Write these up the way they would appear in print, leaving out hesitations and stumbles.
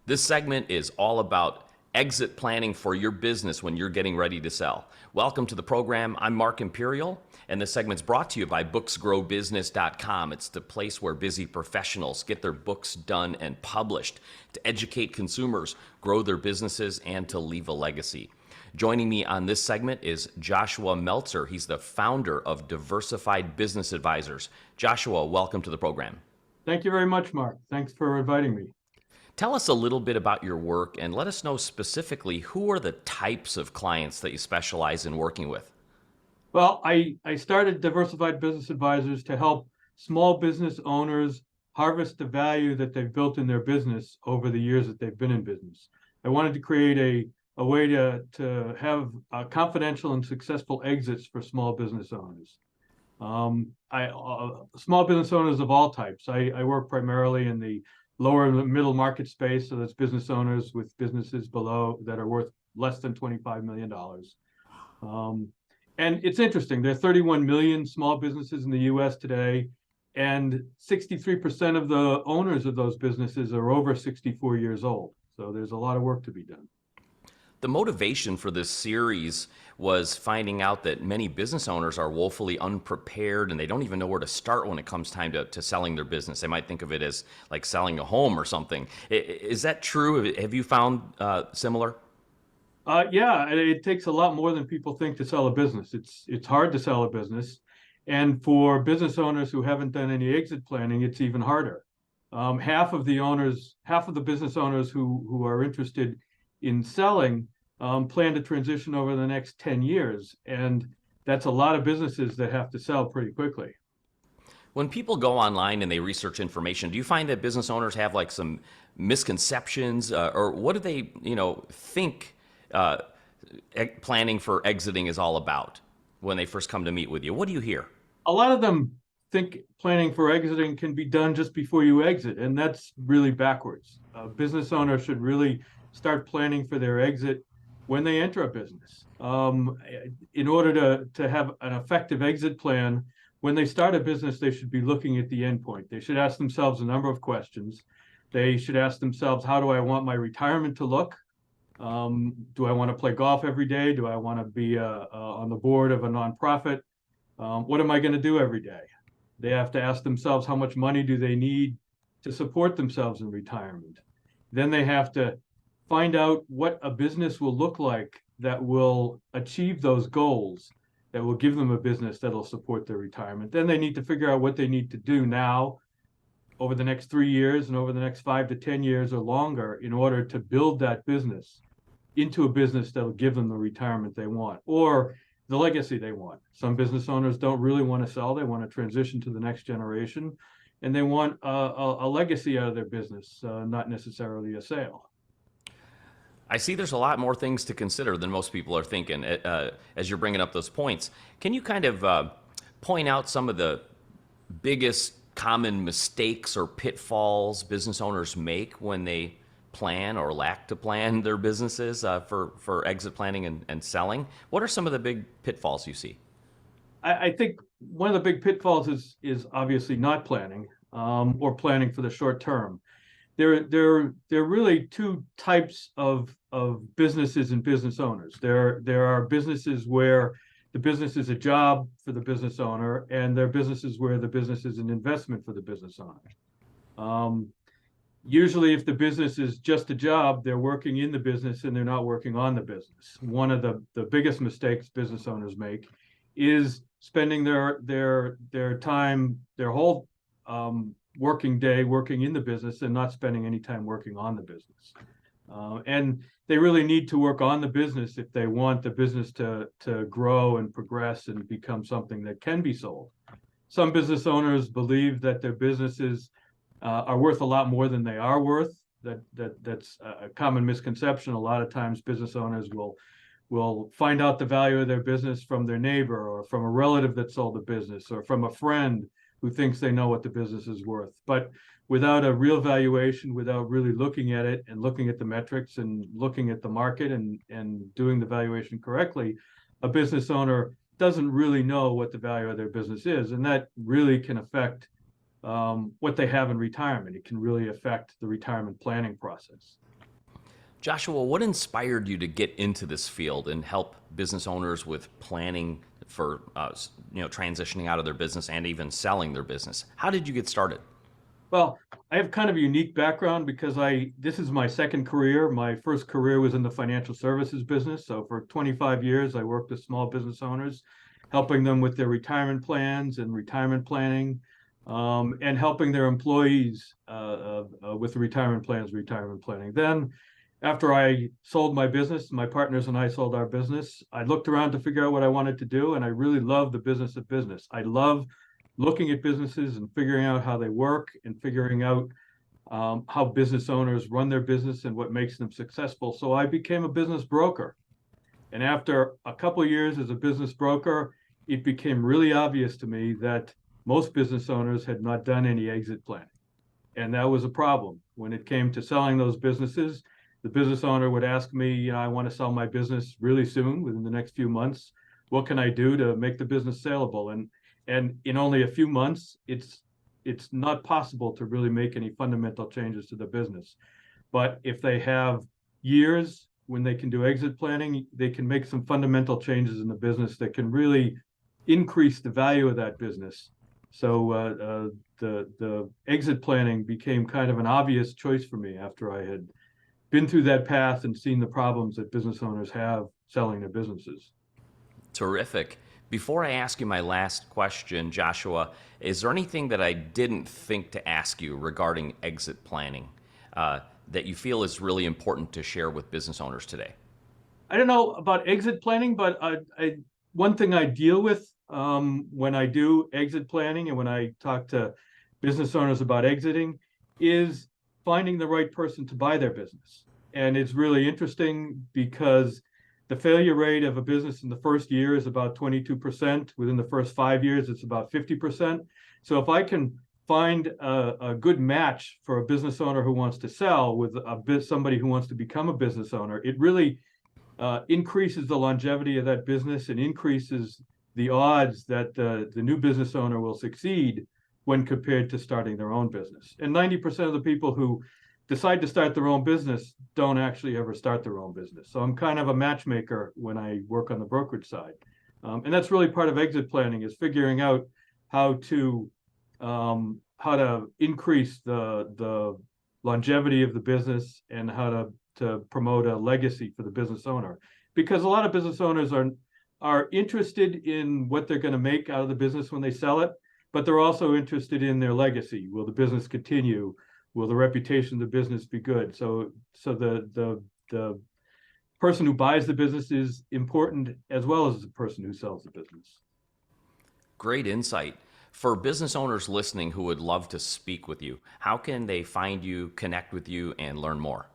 This segment is all about exit planning for your business when you're getting ready to sell. Welcome to the program. I'm Mark Imperial, and this segment's brought to you by booksgrowbusiness.com. It's the place where busy professionals get their books done and published to educate consumers, grow their businesses, and to leave a legacy. Joining me on this segment is Joshua Meltzer. He's the founder of Diversified Business Advisors. Joshua, welcome to the program. Thank you very much, Mark. Thanks for inviting me. Tell us a little bit about your work and let us know specifically who are the types of clients that you specialize in working with. Well, I started Diversified Business Advisors to help small business owners harvest the value that they've built in their business over the years that they've been in business. I wanted to create a way to have confidential and successful exits for small business owners. Small business owners of all types. I work primarily in the lower middle market space, so that's business owners with businesses below that are worth less than $25 million. And it's interesting, there are 31 million small businesses in the US today, and 63% of the owners of those businesses are over 64 years old. So there's a lot of work to be done. The motivation for this series was finding out that many business owners are woefully unprepared and they don't even know where to start when it comes time to selling their business. They might think of it as like selling a home or something. Is that true? Have you found similar? Yeah, it takes a lot more than people think to sell a business. It's hard to sell a business. And for business owners who haven't done any exit planning, it's even harder. Half of the business owners who are interested in selling plan to transition over the next 10 years. And that's a lot of businesses that have to sell pretty quickly. When people go online and they research information, do you find that business owners have like some misconceptions or what do they, think planning for exiting is all about when they first come to meet with you? What do you hear? A lot of them think planning for exiting can be done just before you exit, and that's really backwards. Business owners should really start planning for their exit when they enter a business. In order to have an effective exit plan, when they start a business, they should be looking at the end point. They should ask themselves a number of questions. They should ask themselves, how do I want my retirement to look? Do I want to play golf every day? Do I want to be on the board of a nonprofit? What am I going to do every day? They have to ask themselves, how much money do they need to support themselves in retirement? Then they have to find out what a business will look like that will achieve those goals, that will give them a business that'll support their retirement. Then they need to figure out what they need to do now over the next 3 years and over the next 5 to 10 years or longer in order to build that business into a business that'll give them the retirement they want or the legacy they want. Some business owners don't really want to sell. They want to transition to the next generation, and they want a legacy out of their business, not necessarily a sale. I see there's a lot more things to consider than most people are thinking as you're bringing up those points. Can you kind of point out some of the biggest common mistakes or pitfalls business owners make when they plan or lack to plan their businesses for exit planning and selling? What are some of the big pitfalls you see? I think one of the big pitfalls is obviously not planning or planning for the short term. There are really two types of businesses and business owners. There are businesses where the business is a job for the business owner, and there are businesses where the business is an investment for the business owner. Usually, if the business is just a job, they're working in the business and they're not working on the business. One of the biggest mistakes business owners make is spending their time, their whole working day working in the business and not spending any time working on the business. And they really need to work on the business if they want the business to grow and progress and become something that can be sold. Some business owners believe that their businesses are worth a lot more than they are worth. That's a common misconception. A lot of times business owners will find out the value of their business from their neighbor or from a relative that sold the business or from a friend who thinks they know what the business is worth. But without a real valuation, without really looking at it and looking at the metrics and looking at the market and doing the valuation correctly, a business owner doesn't really know what the value of their business is. And that really can affect what they have in retirement. It can really affect the retirement planning process. Joshua, what inspired you to get into this field and help business owners with planning for transitioning out of their business and even selling their business? How did you get started? Well, I have kind of a unique background because this is my second career. My first career was in the financial services business. So for 25 years, I worked with small business owners, helping them with their retirement plans and retirement planning, and helping their employees with the retirement plans, retirement planning. Then, after I sold my business, my partners and I sold our business, I looked around to figure out what I wanted to do, and I really love the business of business. I love looking at businesses and figuring out how they work and figuring out how business owners run their business and what makes them successful. So I became a business broker. And after a couple of years as a business broker, it became really obvious to me that most business owners had not done any exit planning. And that was a problem. When it came to selling those businesses, the business owner would ask me, I want to sell my business really soon, within the next few months. What can I do to make the business saleable? And in only a few months, it's not possible to really make any fundamental changes to the business. But if they have years when they can do exit planning, they can make some fundamental changes in the business that can really increase the value of that business. So the exit planning became kind of an obvious choice for me after I had been through that path and seen the problems that business owners have selling their businesses. Terrific. Before I ask you my last question, Joshua, is there anything that I didn't think to ask you regarding exit planning that you feel is really important to share with business owners today? I don't know about exit planning, but one thing I deal with when I do exit planning and when I talk to business owners about exiting is finding the right person to buy their business. And it's really interesting because the failure rate of a business in the first year is about 22%. Within the first 5 years, it's about 50%. So if I can find a good match for a business owner who wants to sell with somebody who wants to become a business owner, it really increases the longevity of that business and increases the odds that the new business owner will succeed when compared to starting their own business. And 90% of the people who decide to start their own business don't actually ever start their own business. So I'm kind of a matchmaker when I work on the brokerage side. And that's really part of exit planning, is figuring out how to increase the longevity of the business and how to promote a legacy for the business owner. Because a lot of business owners are interested in what they're going to make out of the business when they sell it, but they're also interested in their legacy. Will the business continue? Will the reputation of the business be good? So the person who buys the business is important as well as the person who sells the business. Great insight. For business owners listening who would love to speak with you, how can they find you, connect with you, and learn more?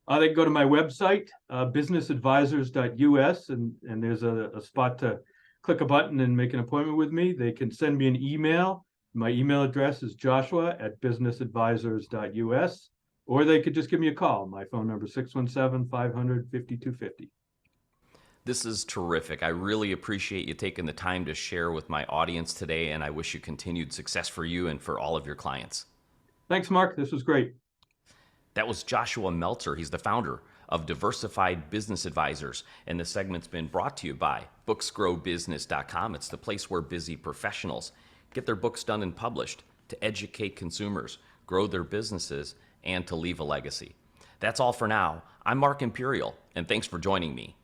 They can go to my website, businessadvisors.us, and there's a spot to click a button and make an appointment with me. They can send me an email. My email address is joshua@businessadvisors.us, or they could just give me a call. My phone number is 617-500-5250. This is terrific. I really appreciate you taking the time to share with my audience today, and I wish you continued success for you and for all of your clients. Thanks, Mark. This was great. That was Joshua Meltzer. He's the founder of Diversified Business Advisors, and this segment's been brought to you by booksgrowbusiness.com. It's the place where busy professionals get their books done and published to educate consumers, grow their businesses, and to leave a legacy. That's all for now. I'm Mark Imperial, and thanks for joining me.